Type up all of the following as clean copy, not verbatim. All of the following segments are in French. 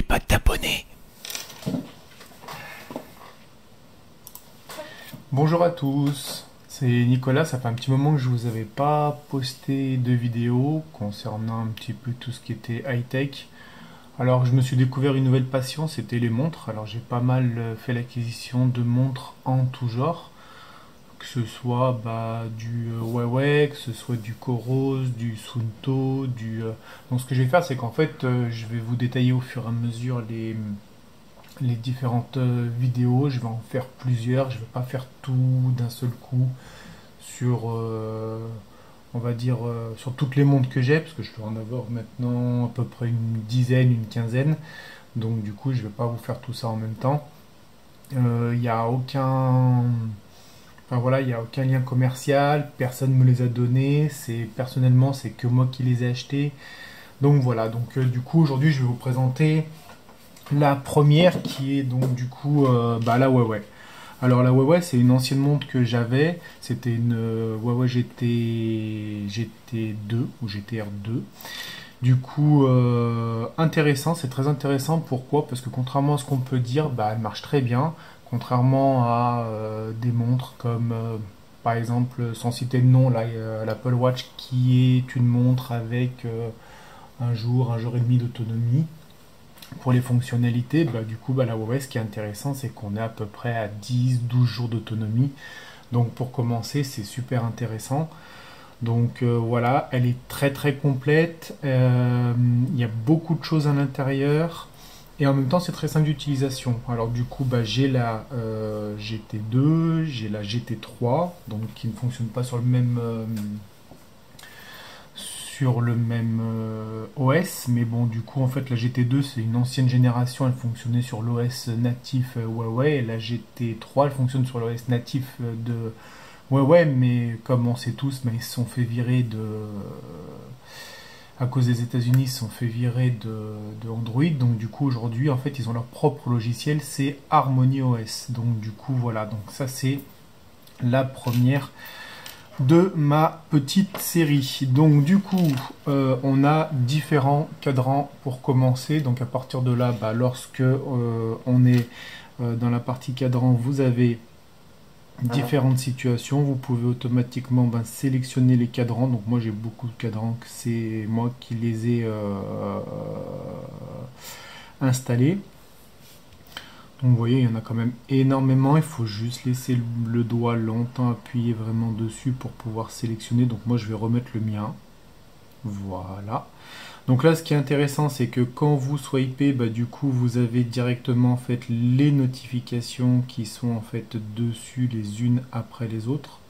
n'oublie pas de t'abonner. Bonjour à tous, c'est Nicolas. Ça fait un petit moment que je vous avais pas posté de vidéo concernant un petit peu tout ce qui était high-tech. Alors je me suis découvert une nouvelle passion, c'était les montres. Alors j'ai pas mal fait l'acquisition de montres en tout genre, que ce soit du Huawei, que ce soit du Coros, du Suunto, Donc ce que je vais faire, c'est qu'en fait je vais vous détailler au fur et à mesure les différentes vidéos. Je vais en faire plusieurs, je ne vais pas faire tout d'un seul coup sur, on va dire, sur toutes les montres que j'ai, parce que je dois en avoir maintenant à peu près une dizaine, une quinzaine. Donc du coup, je ne vais pas vous faire tout ça en même temps. Il n'y a aucun... Enfin voilà, il n'y a aucun lien commercial, personne ne me les a donnés, personnellement c'est que moi qui les ai achetés. Donc voilà, donc du coup aujourd'hui je vais vous présenter la première qui est donc du coup la Huawei. Alors la Huawei, c'est une ancienne montre que j'avais, c'était une Huawei GT2 ou GTR2. Du coup intéressant, c'est très intéressant. Pourquoi? Parce que contrairement à ce qu'on peut dire, elle marche très bien. Contrairement à des montres comme par exemple, sans citer de nom, l'Apple Watch qui est une montre avec un jour et demi d'autonomie. Pour les fonctionnalités, du coup, la Huawei, ce qui est intéressant, c'est qu'on est à peu près à 10-12 jours d'autonomie. Donc pour commencer, c'est super intéressant. Donc voilà, elle est très très complète. Il y a beaucoup de choses à l'intérieur. Et en même temps, c'est très simple d'utilisation. Alors du coup, j'ai la GT2, j'ai la GT3, donc qui ne fonctionne pas sur le même OS, mais bon, du coup, en fait, la GT2, c'est une ancienne génération, elle fonctionnait sur l'OS natif Huawei, et la GT3, elle fonctionne sur l'OS natif de Huawei, mais comme on sait tous, ils se sont fait virer à cause des États-Unis, ils se sont fait virer de Android, donc du coup, aujourd'hui, en fait, ils ont leur propre logiciel, c'est Harmony OS, donc du coup, voilà, donc ça, c'est la première de ma petite série. Donc du coup, on a différents cadrans pour commencer. Donc à partir de là, lorsque on est dans la partie cadran, vous avez différentes situations. Vous pouvez automatiquement sélectionner les cadrans. Donc moi j'ai beaucoup de cadrans, que c'est moi qui les ai installés. Donc vous voyez, il y en a quand même énormément. Il faut juste laisser le doigt longtemps appuyé vraiment dessus pour pouvoir sélectionner. Donc moi je vais remettre le mien. Voilà. Donc là ce qui est intéressant, c'est que quand vous swipez, du coup vous avez directement en fait les notifications qui sont en fait dessus les unes après les autres.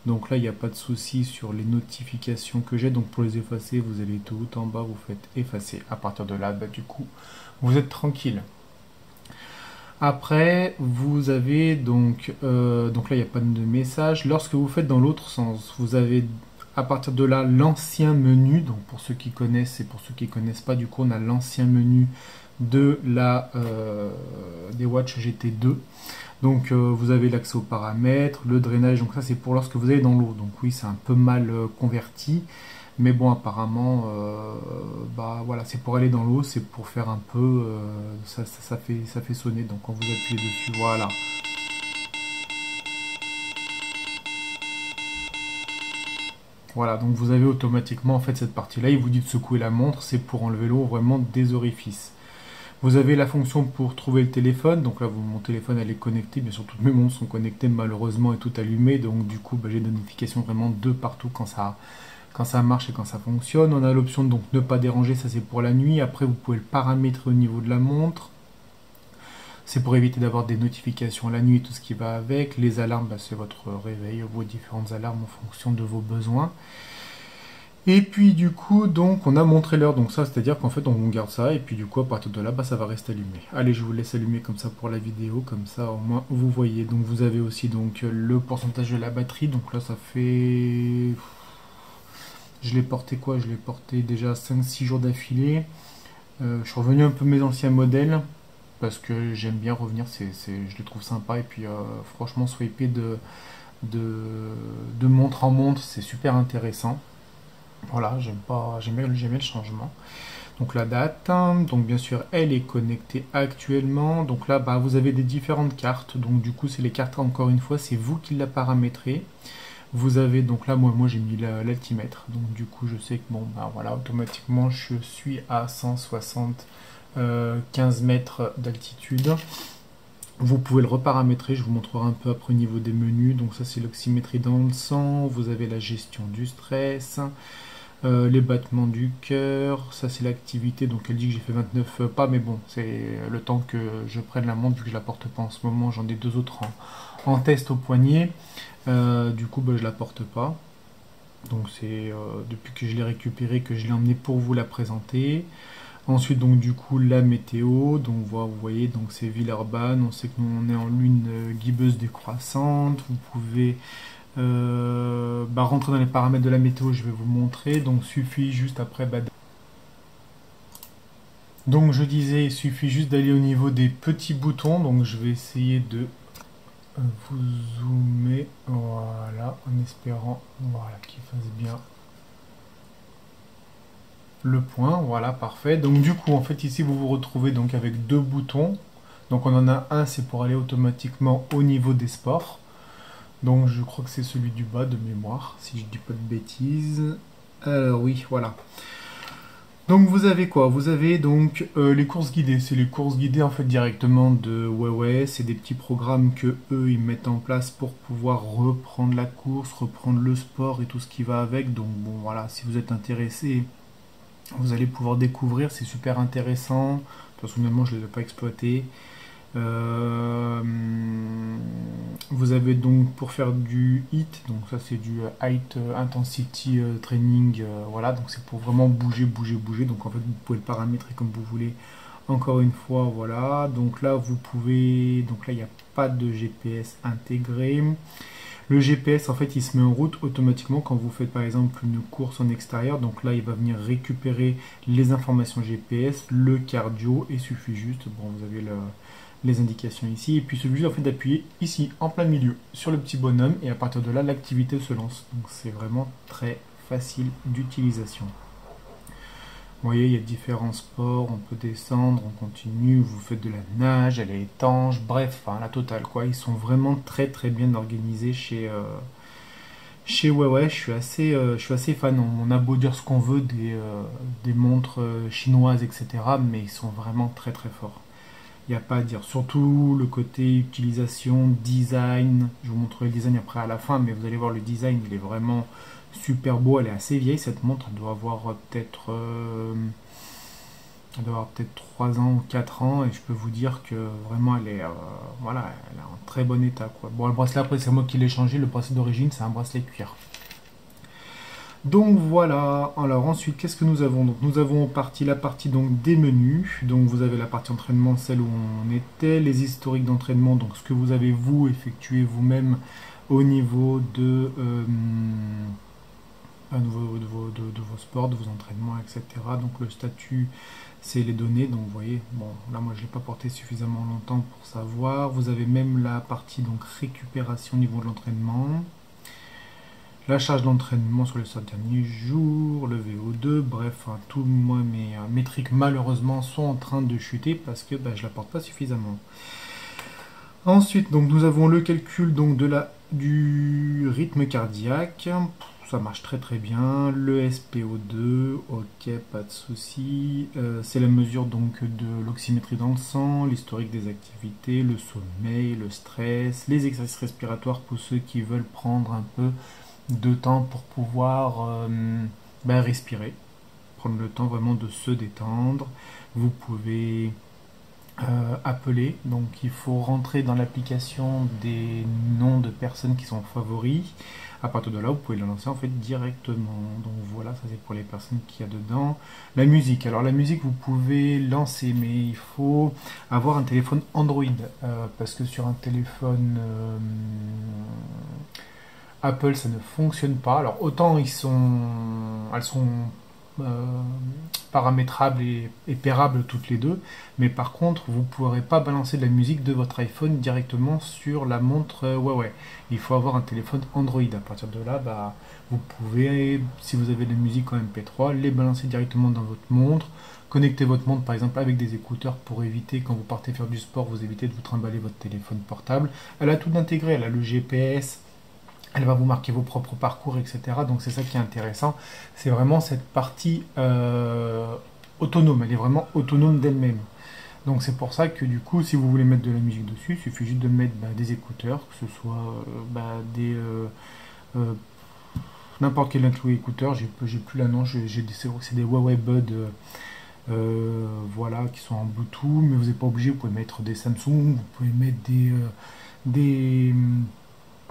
Donc là il n'y a pas de souci sur les notifications que j'ai. Donc pour les effacer, vous allez tout en bas, vous faites effacer. À partir de là, du coup vous êtes tranquille. Après, vous avez donc là il n'y a pas de message. Lorsque vous faites dans l'autre sens, vous avez à partir de là l'ancien menu. Donc pour ceux qui connaissent et pour ceux qui ne connaissent pas, du coup on a l'ancien menu de des Watch GT2. Donc vous avez l'accès aux paramètres, le drainage. Donc ça c'est pour lorsque vous allez dans l'eau. Donc oui, c'est un peu mal converti. Mais bon, apparemment, voilà, c'est pour aller dans l'eau, c'est pour faire un peu, ça fait sonner. Donc quand vous appuyez dessus, voilà. Voilà, donc vous avez automatiquement en fait cette partie-là. Il vous dit de secouer la montre, c'est pour enlever l'eau vraiment des orifices. Vous avez la fonction pour trouver le téléphone. Donc là, mon téléphone elle est connecté. Bien sûr, toutes mes montres sont connectées malheureusement et tout allumé. Donc du coup, j'ai des notifications vraiment de partout quand ça marche et quand ça fonctionne. On a l'option donc ne pas déranger, ça c'est pour la nuit. Après vous pouvez le paramétrer au niveau de la montre. C'est pour éviter d'avoir des notifications la nuit et tout ce qui va avec. Les alarmes, c'est votre réveil, vos différentes alarmes en fonction de vos besoins. Et puis du coup, donc on a montré l'heure, donc ça c'est à dire qu'en fait on garde ça et puis du coup à partir de là ça va rester allumé. Allez, je vous laisse allumer comme ça pour la vidéo, comme ça au moins vous voyez. Donc vous avez aussi donc le pourcentage de la batterie, donc là ça fait... Je l'ai porté quoi? Je l'ai porté déjà 5-6 jours d'affilée. Je suis revenu un peu mes anciens modèles parce que j'aime bien revenir, je les trouve sympas. Et puis franchement, swiper de montre en montre, c'est super intéressant. Voilà, j'aime bien le changement. Donc la date, donc bien sûr elle est connectée actuellement. Donc là bah, vous avez des différentes cartes. Donc du coup c'est les cartes encore une fois, c'est vous qui la paramétrez. Vous avez donc là moi j'ai mis l'altimètre. Donc du coup je sais que bon bah voilà automatiquement je suis à 175 mètres d'altitude. Vous pouvez le reparamétrer, je vous montrerai un peu après au niveau des menus. Donc ça c'est l'oxymétrie dans le sang, vous avez la gestion du stress, les battements du cœur, ça c'est l'activité, donc elle dit que j'ai fait 29 pas, mais bon, c'est le temps que je prenne la montre, vu que je la porte pas en ce moment, j'en ai deux autres en test au poignet, du coup bah, je la porte pas, donc c'est depuis que je l'ai récupérée que je l'ai emmenée pour vous la présenter. Ensuite donc du coup la météo, donc vous voyez donc c'est Villeurbanne, on sait que nous on est en lune gibbeuse décroissante, vous pouvez bah, rentrer dans les paramètres de la météo, je vais vous montrer. Donc suffit juste après donc je disais, il suffit juste d'aller au niveau des petits boutons. Donc je vais essayer de vous zoomer, voilà, en espérant voilà, qu'il fasse bien le point, voilà, parfait. Donc du coup en fait ici vous vous retrouvez donc avec deux boutons. Donc on en a un, c'est pour aller automatiquement au niveau des sports. Donc je crois que c'est celui du bas de mémoire, si je dis pas de bêtises. Oui, voilà. Donc vous avez quoi? Vous avez donc les courses guidées. C'est les courses guidées en fait directement de ouais, c'est des petits programmes que eux ils mettent en place pour pouvoir reprendre la course, reprendre le sport et tout ce qui va avec. Donc bon voilà, si vous êtes intéressé, vous allez pouvoir découvrir, c'est super intéressant. Personnellement, je ne les ai pas exploités. Euh, Vous avez donc pour faire du HIIT, donc ça c'est du Height Intensity Training, voilà, donc c'est pour vraiment bouger, bouger, bouger. Donc en fait vous pouvez le paramétrer comme vous voulez. Encore une fois, voilà. Donc là vous pouvez, donc là il n'y a pas de GPS intégré. Le GPS en fait il se met en route automatiquement quand vous faites par exemple une course en extérieur. Donc là il va venir récupérer les informations GPS, le cardio, et il suffit juste, bon vous avez les indications ici, et puis il suffit juste en fait d'appuyer ici en plein milieu sur le petit bonhomme, et à partir de là l'activité se lance. Donc c'est vraiment très facile d'utilisation. Vous voyez, il y a différents sports, on peut descendre, on continue, vous faites de la nage, elle est étanche, bref, enfin, la totale quoi. Ils sont vraiment très très bien organisés chez ouais, je suis assez fan. On a beau dire ce qu'on veut des montres chinoises, etc. Mais ils sont vraiment très très forts. Il n'y a pas à dire. Surtout le côté utilisation, design. Je vous montrerai le design après à la fin, mais vous allez voir le design, il est vraiment super beau. Elle est assez vieille cette montre. Elle doit avoir peut-être 3 ans ou 4 ans, et je peux vous dire que vraiment elle est, voilà, elle est en très bon état quoi. Bon, le bracelet après c'est moi qui l'ai changé. Le bracelet d'origine c'est un bracelet cuir. Donc voilà, alors ensuite qu'est-ce que nous avons? Donc nous avons la partie donc des menus, donc vous avez la partie entraînement, celle où on était, les historiques d'entraînement, donc ce que vous avez vous effectué vous-même au niveau de vos sports, de vos entraînements, etc. Donc le statut, c'est les données, donc vous voyez, bon là moi je ne l'ai pas porté suffisamment longtemps pour savoir. Vous avez même la partie donc récupération au niveau de l'entraînement. La charge d'entraînement sur les 7 derniers jours, le VO2, bref, hein, tous moi, mes métriques malheureusement sont en train de chuter parce que bah, je ne la porte pas suffisamment. Ensuite, donc, nous avons le calcul donc, du rythme cardiaque. Ça marche très très bien. Le SPO2, ok, pas de souci. C'est la mesure donc de l'oxymétrie dans le sang, l'historique des activités, le sommeil, le stress, les exercices respiratoires pour ceux qui veulent prendre un peu de temps pour pouvoir respirer, prendre le temps vraiment de se détendre. Vous pouvez appeler, donc il faut rentrer dans l'application des noms de personnes qui sont favoris. À partir de là, vous pouvez le lancer en fait directement. Donc voilà, ça c'est pour les personnes qu'il y a dedans. La musique, alors la musique vous pouvez lancer, mais il faut avoir un téléphone Android, parce que sur un téléphone Apple, ça ne fonctionne pas. Alors autant elles sont paramétrables et pairables toutes les deux, mais par contre vous ne pourrez pas balancer de la musique de votre iPhone directement sur la montre Huawei. Il faut avoir un téléphone Android. À partir de là, vous pouvez, si vous avez de la musique en MP3, les balancer directement dans votre montre, connecter votre montre par exemple avec des écouteurs pour éviter, quand vous partez faire du sport, vous évitez de vous trimballer votre téléphone portable. Elle a tout intégré, elle a le GPS, elle va vous marquer vos propres parcours, etc. Donc c'est ça qui est intéressant. C'est vraiment cette partie autonome. Elle est vraiment autonome d'elle-même. Donc c'est pour ça que du coup, si vous voulez mettre de la musique dessus, il suffit juste de mettre des écouteurs, que ce soit des euh, n'importe quel écouteur. J'ai plus la nom. C'est des Huawei Bud. Voilà, qui sont en Bluetooth, mais vous n'êtes pas obligé. Vous pouvez mettre des Samsung, vous pouvez mettre des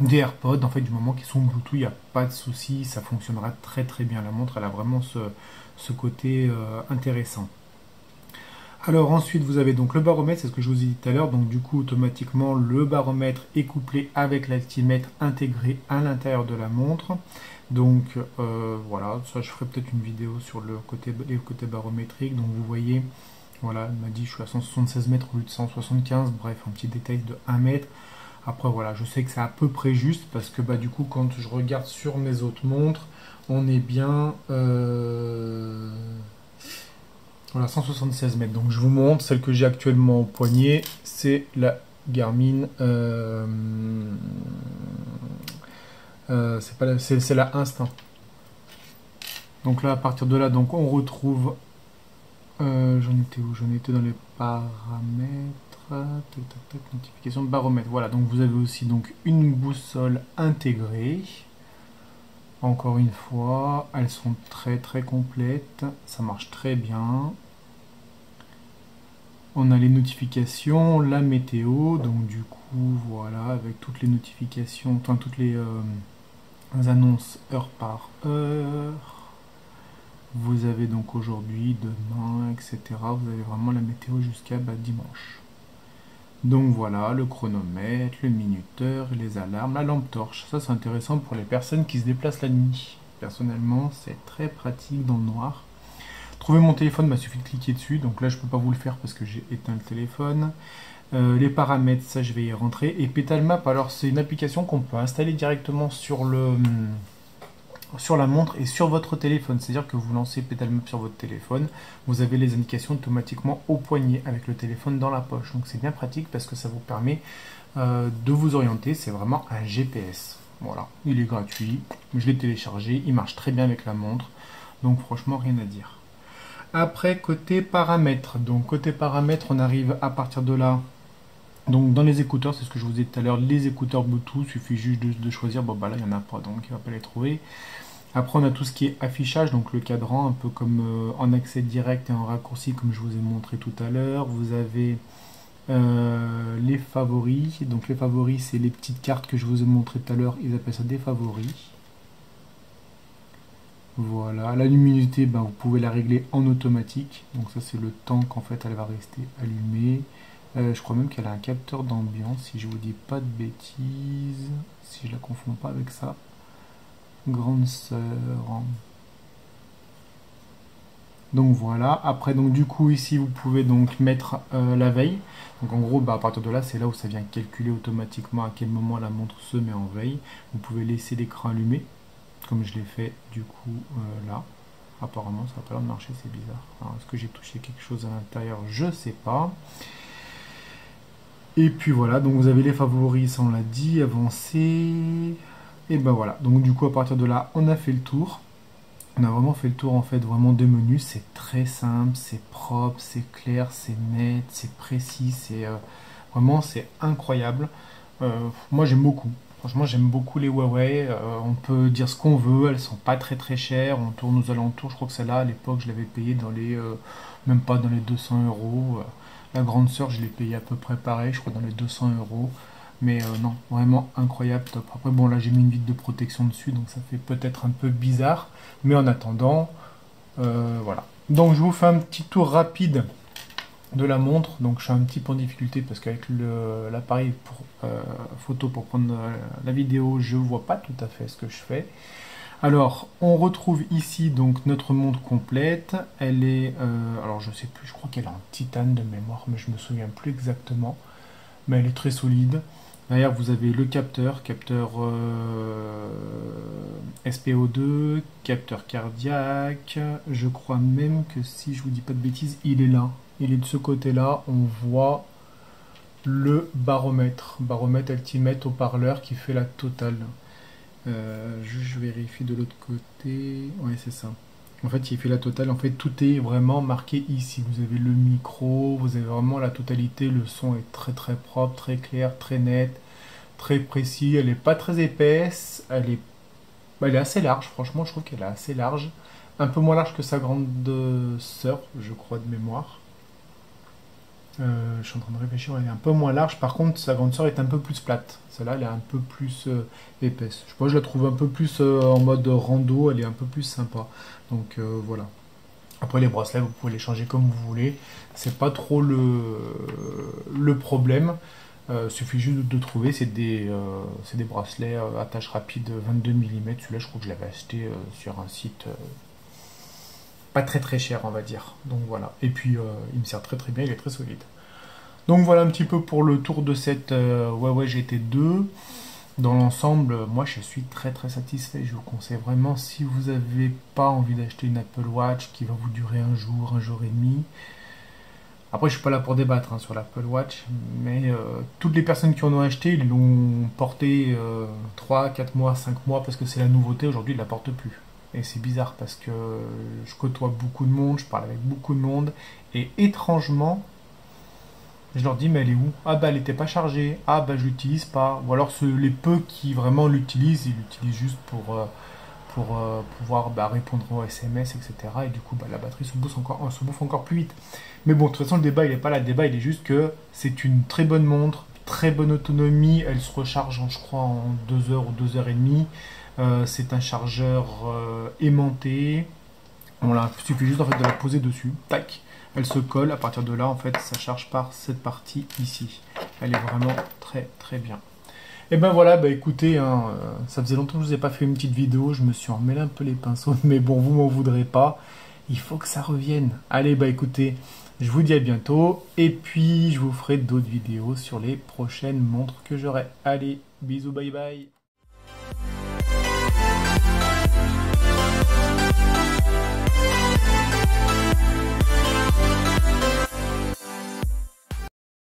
des AirPods, en fait, du moment qu'ils sont Bluetooth, il n'y a pas de souci, ça fonctionnera très très bien. La montre, elle a vraiment ce côté intéressant. Alors ensuite, vous avez donc le baromètre, c'est ce que je vous ai dit tout à l'heure. Donc du coup, automatiquement, le baromètre est couplé avec l'altimètre intégré à l'intérieur de la montre. Donc voilà, ça je ferai peut-être une vidéo sur les côtés barométriques. Donc vous voyez, voilà, elle m'a dit je suis à 176 mètres au lieu de 175. Bref, un petit détail de 1 mètre. Après voilà, je sais que c'est à peu près juste parce que du coup quand je regarde sur mes autres montres, on est bien voilà, 176 mètres. Donc je vous montre celle que j'ai actuellement au poignet, c'est la Garmin c'est la Instinct. Donc là à partir de là, donc on retrouve j'en étais où? J'en étais dans les paramètres. Tac, tac, tac, notification de baromètre. Voilà, donc vous avez aussi donc une boussole intégrée. Encore une fois, elles sont très très complètes. Ça marche très bien. On a les notifications, la météo. Donc du coup, voilà, avec toutes les notifications, enfin toutes les annonces heure par heure. Vous avez donc aujourd'hui, demain, etc. Vous avez vraiment la météo jusqu'à dimanche. Donc voilà, le chronomètre, le minuteur, les alarmes, la lampe torche. Ça c'est intéressant pour les personnes qui se déplacent la nuit. Personnellement, c'est très pratique dans le noir. Trouver mon téléphone, il m'a suffi de cliquer dessus. Donc là, je ne peux pas vous le faire parce que j'ai éteint le téléphone. Les paramètres, ça je vais y rentrer. Et Petalmap, alors c'est une application qu'on peut installer directement sur la montre et sur votre téléphone. C'est-à-dire que vous lancez Petalmap sur votre téléphone, vous avez les indications automatiquement au poignet avec le téléphone dans la poche. Donc c'est bien pratique parce que ça vous permet de vous orienter. C'est vraiment un GPS. Voilà, il est gratuit, je l'ai téléchargé, il marche très bien avec la montre. Donc franchement, rien à dire. Après, côté paramètres. Donc côté paramètres, on arrive à partir de là. Donc dans les écouteurs, c'est ce que je vous ai dit tout à l'heure, les écouteurs Bluetooth, il suffit juste de choisir. Bon là, il n'y en a pas, donc il ne va pas les trouver. Après, on a tout ce qui est affichage, donc le cadran, un peu comme en accès direct et en raccourci, comme je vous ai montré tout à l'heure. Vous avez les favoris. Donc les favoris, c'est les petites cartes que je vous ai montré tout à l'heure. Ils appellent ça des favoris. Voilà. La luminosité, vous pouvez la régler en automatique. Donc ça, c'est le temps qu'en fait, elle va rester allumée. Je crois même qu'elle a un capteur d'ambiance, si je vous dis pas de bêtises, si je la confonds pas avec ça. Grande sœur. Donc voilà. Après, donc du coup ici vous pouvez donc mettre la veille. Donc en gros, à partir de là, c'est là où ça vient calculer automatiquement à quel moment la montre se met en veille. Vous pouvez laisser l'écran allumé, comme je l'ai fait du coup là. Apparemment, ça n'a pas l'air de marcher, c'est bizarre. Alors, est-ce que j'ai touché quelque chose à l'intérieur? Je sais pas. Et puis voilà, donc vous avez les favoris, ça on l'a dit, avancer. Et voilà, donc du coup à partir de là, on a fait le tour. On a vraiment fait le tour en fait, vraiment des menus. C'est très simple, c'est propre, c'est clair, c'est net, c'est précis, vraiment c'est incroyable. Moi j'aime beaucoup. Franchement j'aime beaucoup les Huawei. On peut dire ce qu'on veut, elles sont pas très très chères. On tourne aux alentours, je crois que celle-là à l'époque je l'avais payée dans les même pas dans les 200 euros. La grande sœur, je l'ai payé à peu près pareil, je crois dans les 200 euros. Mais non, vraiment incroyable, top. Après, bon, là, j'ai mis une vitre de protection dessus, donc ça fait peut-être un peu bizarre. Mais en attendant, voilà. Donc, je vous fais un petit tour rapide de la montre. Donc, je suis un petit peu en difficulté parce qu'avec l'appareil photo pour prendre la vidéo, je vois pas tout à fait ce que je fais. Alors, on retrouve ici donc notre montre complète. Elle est, alors je sais plus, je crois qu'elle est en titane de mémoire, mais je me souviens plus exactement. Mais elle est très solide. Derrière, vous avez le capteur, SPO2, capteur cardiaque. Je crois même que si je vous dis pas de bêtises, il est là. Il est de ce côté-là. On voit le baromètre altimètre haut-parleur qui fait la totale. Je vérifie de l'autre côté. Ouais, c'est ça. En fait, il fait la totale. En fait, tout est vraiment marqué ici. Vous avez le micro, vous avez vraiment la totalité. Le son est très très propre, très clair, très net, très précis. Elle n'est pas très épaisse. Elle est assez large. Franchement, je trouve qu'elle est assez large. Un peu moins large que sa grande sœur, je crois, de mémoire. Je suis en train de réfléchir, elle est un peu moins large. Par contre, sa grande sœur est un peu plus plate. Celle-là, elle est un peu plus épaisse. Je sais pas, je la trouve un peu plus en mode rando. Elle est un peu plus sympa. Donc voilà. Après, les bracelets, vous pouvez les changer comme vous voulez. C'est pas trop le problème. Suffit juste de trouver. C'est des bracelets attache rapide 22 mm. Celui-là, je crois que je l'avais acheté sur un site pas très très cher, on va dire. Donc voilà. Et puis, il me sert très très bien. Il est très solide. Donc voilà un petit peu pour le tour de cette Huawei GT2. Dans l'ensemble, moi je suis très très satisfait. Je vous conseille vraiment, si vous n'avez pas envie d'acheter une Apple Watch qui va vous durer un jour et demi. Après, je suis pas là pour débattre sur l'Apple Watch, mais toutes les personnes qui en ont acheté, ils l'ont porté 3, 4 mois, 5 mois parce que c'est la nouveauté. Aujourd'hui, ils ne la portent plus. Et c'est bizarre parce que je côtoie beaucoup de monde, je parle avec beaucoup de monde, et étrangement, je leur dis, mais elle est où? Ah bah elle n'était pas chargée. Ah bah je l'utilise pas. Ou alors les peu qui vraiment l'utilisent, ils l'utilisent juste pour pouvoir répondre aux SMS, etc. Et du coup, la batterie se bouffe encore plus vite. Mais bon, de toute façon, le débat, il n'est pas là. Le débat, il est juste que c'est une très bonne montre, très bonne autonomie. Elle se recharge, je crois, en 2 heures ou 2 heures et demie. C'est un chargeur aimanté. Il suffit juste en fait de la poser dessus. Tac. Elle se colle, à partir de là, en fait, ça charge par cette partie ici. Elle est vraiment très très bien. Et ben voilà, écoutez, ça faisait longtemps que je vous ai pas fait une petite vidéo, je me suis emmêlé un peu les pinceaux, mais bon, vous m'en voudrez pas. Il faut que ça revienne. Allez, écoutez, je vous dis à bientôt, et puis je vous ferai d'autres vidéos sur les prochaines montres que j'aurai. Allez, bisous, bye bye.